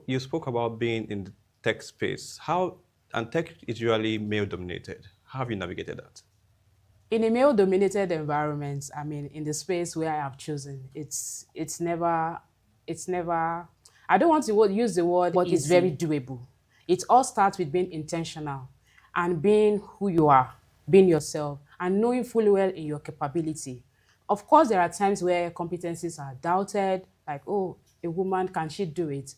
you spoke about being in the tech space. And tech is usually male-dominated. How have you navigated that? In a male-dominated environment, I mean, in the space where I have chosen, it's never, I don't want to use the word, but it's very doable. It all starts with being intentional and being who you are, being yourself, and knowing fully well in your capability. Of course, there are times where competencies are doubted, like, oh, a woman, can she do it?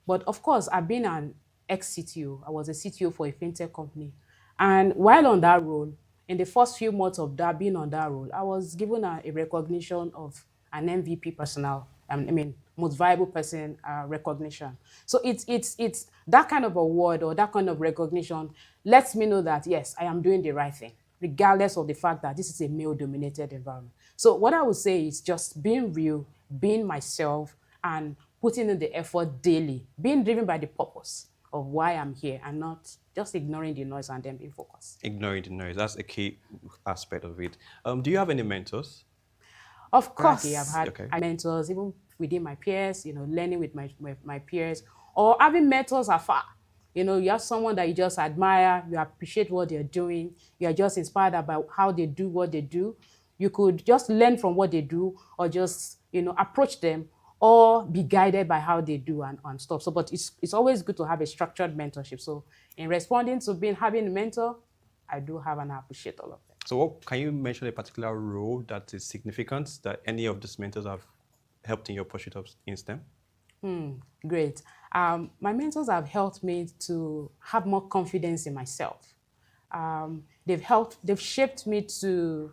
But of course, I've been an ex-CTO. I was a CTO for a fintech company. And while on that role, in the first few months of that, being on that role, I was given a recognition of an MVP personal, I mean, most valuable person recognition. So it's that kind of award or that kind of recognition lets me know that, yes, I am doing the right thing, regardless of the fact that this is a male-dominated environment. So what I would say is just being real, being myself, and putting in the effort daily, being driven by the purpose of why I'm here and not just ignoring the noise and then being focused. Ignoring the noise, that's a key aspect of it. Do you have any mentors? Of course, I've had mentors, even within my peers, learning with my peers, or having mentors afar. You have someone that you just admire, you appreciate what they're doing, you're just inspired about how they do what they do. You could just learn from what they do or just, approach them or be guided by how they do and stuff. So, but it's always good to have a structured mentorship. So in responding to having a mentor, I do have and I appreciate all of them. So can you mention a particular role that is significant that any of these mentors have helped in your pursuit of in STEM? Great. My mentors have helped me to have more confidence in myself. They've shaped me to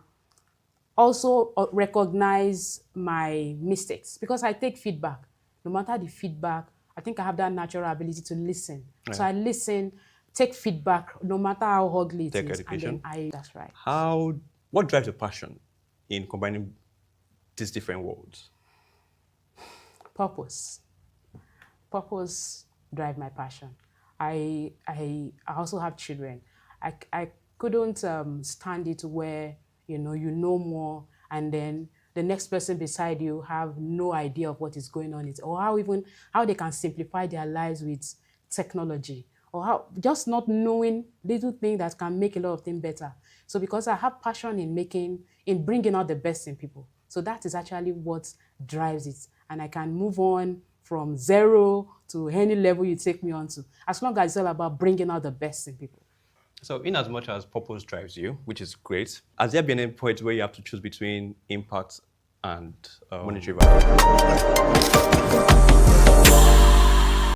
also recognize my mistakes because I take feedback. No matter the feedback, I think I have that natural ability to listen. Right. So I listen, take feedback, no matter how ugly it is. Education. And then that's right. What drives your passion in combining these different worlds? Purpose. Purpose drives my passion. I also have children. I couldn't stand it where you know more, and then the next person beside you have no idea of what is going on, or how they can simplify their lives with technology, or how just not knowing little things that can make a lot of things better. So because I have passion in bringing out the best in people, so that is actually what drives it, and I can move on from zero to any level you take me on to, as long as it's all about bringing out the best in people. So in as much as purpose drives you, which is great, has there been any point where you have to choose between impact and monetary value?